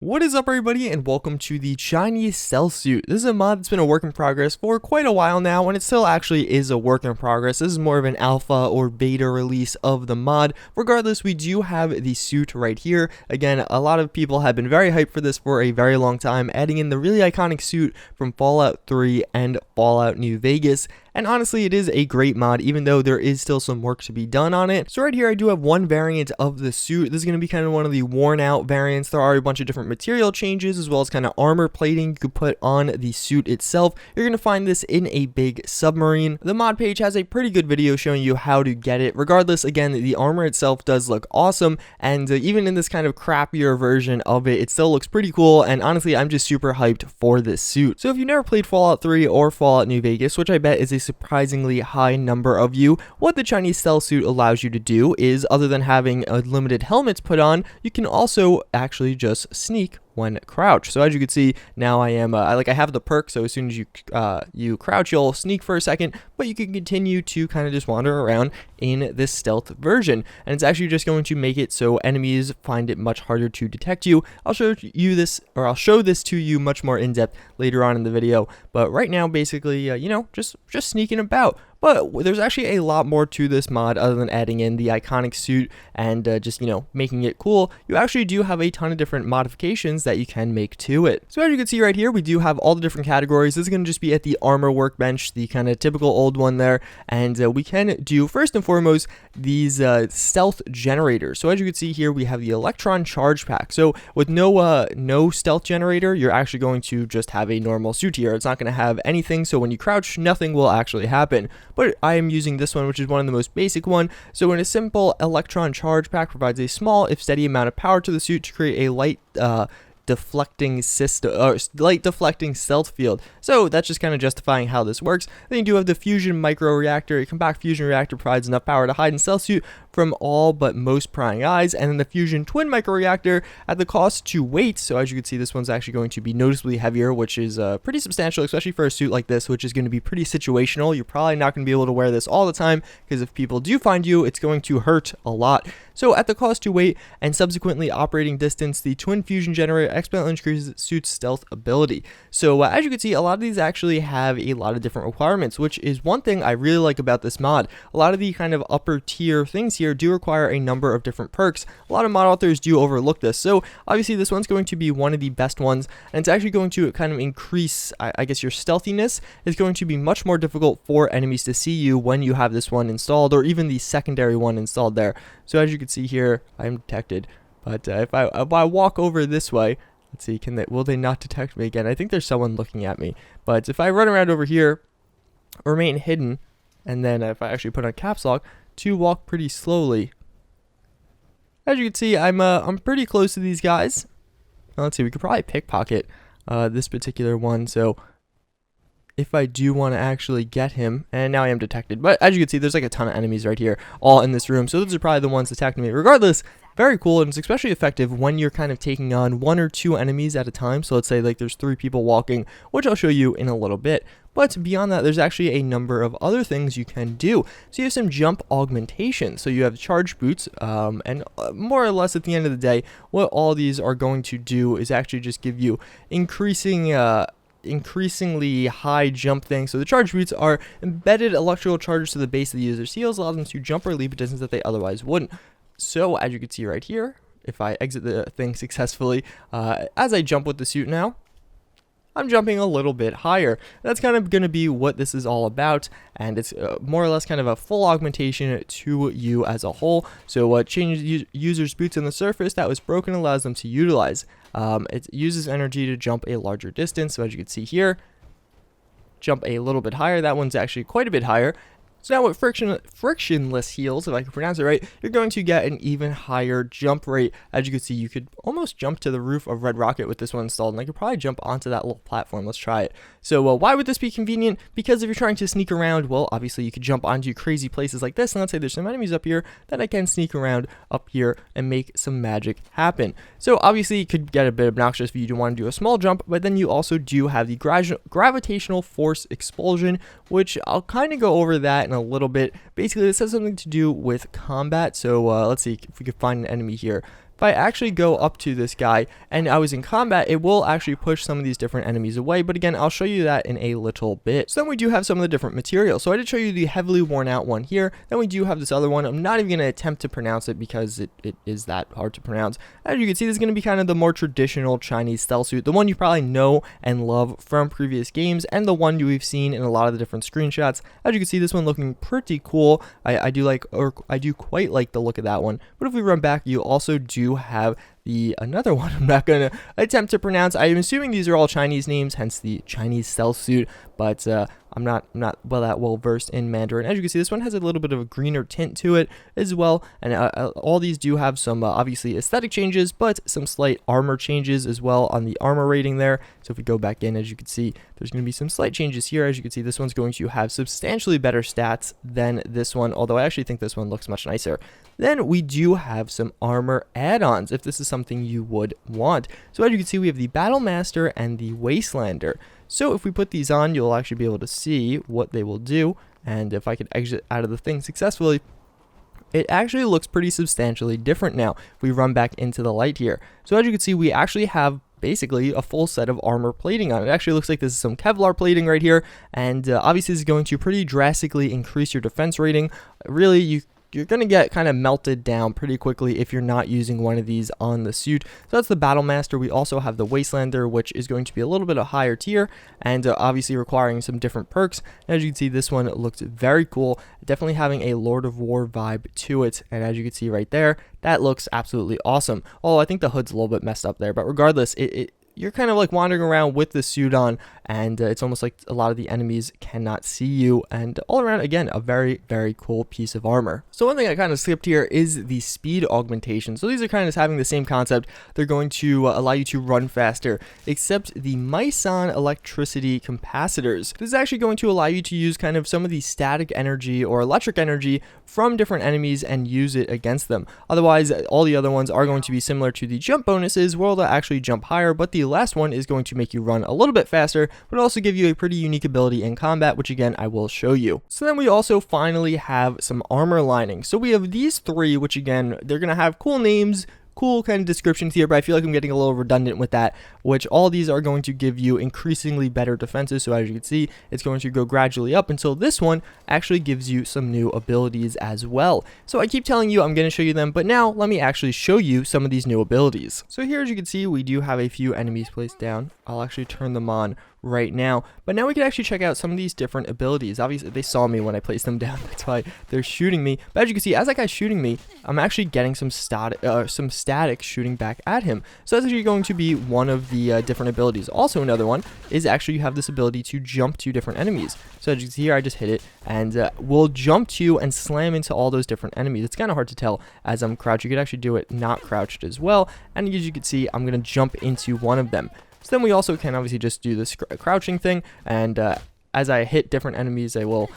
What is up, everybody, and welcome to the Chinese Stealth Suit. This is a mod that's been a work in progress for quite a while now, and it still actually is a work in progress. This is more of an alpha or beta release of the mod. Regardless, we do have the suit right here. Again, a lot of people have been very hyped for this for a very long time, adding in the really iconic suit from Fallout 3 and Fallout New Vegas. And honestly, it is a great mod, even though there is still some work to be done on it. So right here, I do have one variant of the suit. This is going to be kind of one of the worn out variants. There are a bunch of different material changes, as well as kind of armor plating you could put on the suit itself. You're going to find this in a big submarine. The mod page has a pretty good video showing you how to get it. Regardless, again, the armor itself does look awesome. And even in this kind of crappier version of it, it still looks pretty cool. And honestly, I'm just super hyped for this suit. So if you've never played Fallout 3 or Fallout New Vegas, which I bet is a surprisingly high number of you, what the Chinese stealth suit allows you to do is, other than having unlimited helmets put on, you can also actually just sneak when crouch. So as you can see, now I am I have the perk, so as soon as you crouch, you'll sneak for a second, but you can continue to kind of just wander around in this stealth version, and it's actually just going to make it so enemies find it much harder to detect you. I'll show this to you much more in depth later on in the video, but right now, basically, just sneaking about. But there's actually a lot more to this mod other than adding in the iconic suit and just making it cool. You actually do have a ton of different modifications that you can make to it. So as you can see right here, we do have all the different categories. This is going to just be at the armor workbench, the kind of typical old one there. And we can do, first and foremost, these stealth generators. So as you can see here, we have the Electron charge pack. So with no stealth generator, you're actually going to just have a normal suit here. It's not going to have anything, so when you crouch, nothing will actually happen. But I am using this one, which is one of the most basic one. So in a simple Electron charge pack provides a small, if steady, amount of power to the suit to create a light deflecting system, or light deflecting stealth field. So that's just kind of justifying how this works. Then you do have the fusion micro reactor. A compact fusion reactor provides enough power to hide in stealth suit from all but most prying eyes. And then the fusion twin micro reactor at the cost to weight. So as you can see, this one's actually going to be noticeably heavier, which is pretty substantial, especially for a suit like this, which is going to be pretty situational. You're probably not going to be able to wear this all the time, because if people do find you, it's going to hurt a lot. So at the cost to weight and subsequently operating distance, the twin fusion generator exponentially increases suit's stealth ability. So as you can see, a lot of these actually have a lot of different requirements, which is one thing I really like about this mod. A lot of the kind of upper tier things here do require a number of different perks. A lot of mod authors do overlook this. So obviously this one's going to be one of the best ones, and it's actually going to kind of increase, I guess, your stealthiness. Is going to be much more difficult for enemies to see you when you have this one installed, or even the secondary one installed there. So as you can see here, I'm detected, but if I walk over this way, let's see, will they not detect me again? I think there's someone looking at me, but if I run around over here, remain hidden, and then if I actually put on caps lock to walk pretty slowly, as you can see, I'm pretty close to these guys. Now, let's see, we could probably pickpocket this particular one. So if I do want to actually get him, and now I am detected, but as you can see, there's like a ton of enemies right here, all in this room, so those are probably the ones attacking me. Regardless, very cool, and it's especially effective when you're kind of taking on 1 or 2 enemies at a time. So let's say like there's 3 people walking, which I'll show you in a little bit. But beyond that, there's actually a number of other things you can do. So you have some jump augmentation. So you have charge boots, and more or less at the end of the day, what all these are going to do is actually just give you increasingly high jump things. So the charge boots are embedded electrical charges to the base of the user's heels, allows them to jump or leap a distance that they otherwise wouldn't. So as you can see right here, if I exit the thing successfully, as I jump with the suit now, I'm jumping a little bit higher. That's kind of going to be what this is all about, and it's more or less kind of a full augmentation to you as a whole. So what changes users' boots on the surface that was broken allows them to utilize. It uses energy to jump a larger distance. So as you can see here, jump a little bit higher. That one's actually quite a bit higher. So now with frictionless heels, if I can pronounce it right, you're going to get an even higher jump rate. As you can see, you could almost jump to the roof of Red Rocket with this one installed, and I could probably jump onto that little platform. Let's try it. So why would this be convenient? Because if you're trying to sneak around, well, obviously you could jump onto crazy places like this, and let's say there's some enemies up here that I can sneak around up here and make some magic happen. So obviously it could get a bit obnoxious if you do want to do a small jump, but then you also do have the gravitational force expulsion, which I'll kind of go over that in a little bit. Basically, this has something to do with combat. So let's see if we can find an enemy here. if I actually go up to this guy and I was in combat, it will actually push some of these different enemies away. But again, I'll show you that in a little bit. So then we do have some of the different materials. So I did show you the heavily worn out one here. Then we do have this other one. I'm not even going to attempt to pronounce it because it is that hard to pronounce. As you can see, this is going to be kind of the more traditional Chinese stealth suit, the one you probably know and love from previous games, and the one we've seen in a lot of the different screenshots. As you can see, this one looking pretty cool. I do quite like the look of that one. But if we run back, you also do have another one I'm not going to attempt to pronounce. I'm assuming these are all Chinese names, hence the Chinese stealth suit, but I'm not that well versed in Mandarin. As you can see, this one has a little bit of a greener tint to it as well, and all these do have some obviously aesthetic changes, but some slight armor changes as well on the armor rating there. So if we go back in, as you can see, there's going to be some slight changes here. As you can see, this one's going to have substantially better stats than this one, although I actually think this one looks much nicer. Then we do have some armor add-ons, if this is something you would want. So as you can see, we have the Battle Master and the Wastelander. So if we put these on, you'll actually be able to see what they will do. And if I could exit out of the thing successfully, it actually looks pretty substantially different now if we run back into the light here. So as you can see, we actually have basically a full set of armor plating on it. It actually looks like this is some Kevlar plating right here, and obviously this is going to pretty drastically increase your defense rating. Really, you're going to get kind of melted down pretty quickly if you're not using one of these on the suit. So that's the Battle Master. We also have the Wastelander, which is going to be a little bit of higher tier and obviously requiring some different perks. And as you can see, this one looks very cool, definitely having a Lord of War vibe to it. And as you can see right there, that looks absolutely awesome. Oh, I think the hood's a little bit messed up there, but regardless, you're kind of like wandering around with the suit on, and it's almost like a lot of the enemies cannot see you, and all around, again, a very, very cool piece of armor. So one thing I kind of skipped here is the speed augmentation. So these are kind of having the same concept. They're going to allow you to run faster, except the Meison electricity capacitors. This is actually going to allow you to use kind of some of the static energy or electric energy from different enemies and use it against them. Otherwise, all the other ones are going to be similar to the jump bonuses, where they'll actually jump higher, but the last one is going to make you run a little bit faster, but also give you a pretty unique ability in combat, which again I will show you. So then we also finally have some armor lining. So we have these three, which again, they're going to have cool names, cool kind of descriptions here, but I feel like I'm getting a little redundant with that, which all these are going to give you increasingly better defenses. So as you can see, it's going to go gradually up until this one actually gives you some new abilities as well. So I keep telling you I'm going to show you them, but now let me actually show you some of these new abilities. So here, as you can see, we do have a few enemies placed down. I'll actually turn them on right now, but now we can actually check out some of these different abilities. Obviously they saw me when I placed them down, that's why they're shooting me, but as you can see, as that guy's shooting me, I'm actually getting some static shooting back at him. So that's actually going to be one of the different abilities. Also another one is actually you have this ability to jump to different enemies. So as you can see here, I just hit it and we'll jump to and slam into all those different enemies. It's kind of hard to tell as I'm crouched. You could actually do it not crouched as well, and as you can see, I'm going to jump into one of them. So then we also can obviously just do this crouching thing, and as I hit different enemies, I will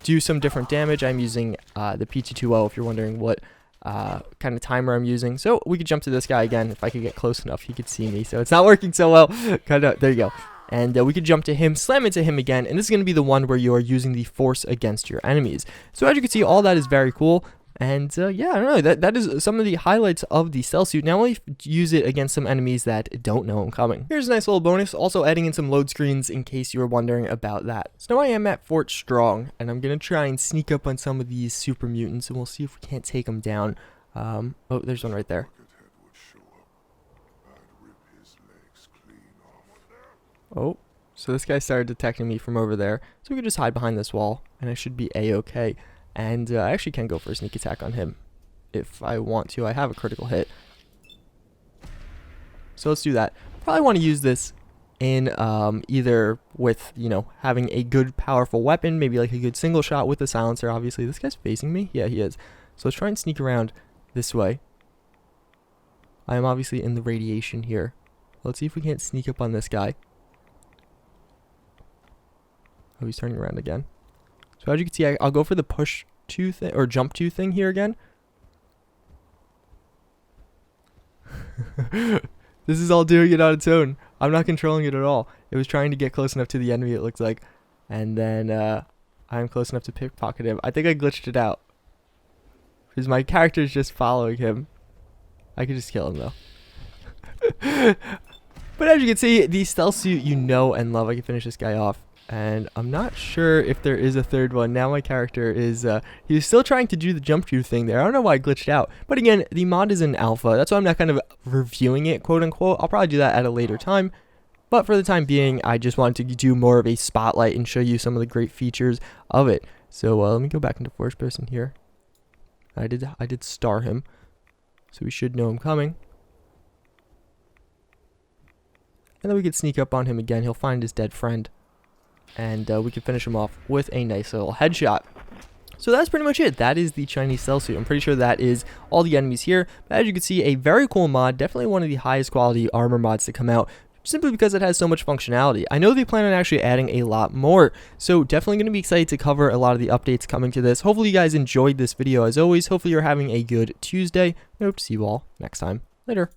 do some different damage. I'm using the PT2O if you're wondering what kind of timer I'm using. So we could jump to this guy again. If I could get close enough, he could see me. So it's not working so well. There you go. And we could jump to him, slam into him again, and this is going to be the one where you are using the force against your enemies. So as you can see, all that is very cool. And yeah, I don't know, that is some of the highlights of the cell suit. Now only use it against some enemies that don't know I'm coming. Here's a nice little bonus, also adding in some load screens in case you were wondering about that. So now I am at Fort Strong, and I'm going to try and sneak up on some of these super mutants, and we'll see if we can't take them down. Oh, there's one right there. Oh, so this guy started detecting me from over there, so we could just hide behind this wall, and I should be a-okay. And I actually can go for a sneak attack on him if I want to. I have a critical hit. So let's do that. Probably want to use this in either with, you know, having a good powerful weapon, maybe like a good single shot with a silencer. Obviously, this guy's facing me. Yeah, he is. So let's try and sneak around this way. I am obviously in the radiation here. Let's see if we can't sneak up on this guy. Oh, he's turning around again. So as you can see, I'll go for the push to thing or jump to thing here again. This is all doing it on its own. I'm not controlling it at all. It was trying to get close enough to the enemy, it looks like. And then I'm close enough to pickpocket him. I think I glitched it out, because my character is just following him. I could just kill him though. But as you can see, the stealth suit you know and love. I can finish this guy off. And I'm not sure if there is a third one. Now my character is, he's still trying to do the jump through thing there. I don't know why I glitched out. But again, the mod is in alpha. That's why I'm not kind of reviewing it, quote unquote. I'll probably do that at a later time. But for the time being, I just wanted to do more of a spotlight and show you some of the great features of it. So let me go back into first person here. I did star him. So we should know him coming. And then we could sneak up on him again. He'll find his dead friend. And we can finish him off with a nice little headshot. So that's pretty much it. That is the Chinese stealth suit. I'm pretty sure that is all the enemies here. But as you can see, a very cool mod. Definitely one of the highest quality armor mods to come out, simply because it has so much functionality. I know they plan on actually adding a lot more. So definitely going to be excited to cover a lot of the updates coming to this. Hopefully you guys enjoyed this video as always. Hopefully you're having a good Tuesday. I hope to see you all next time. Later.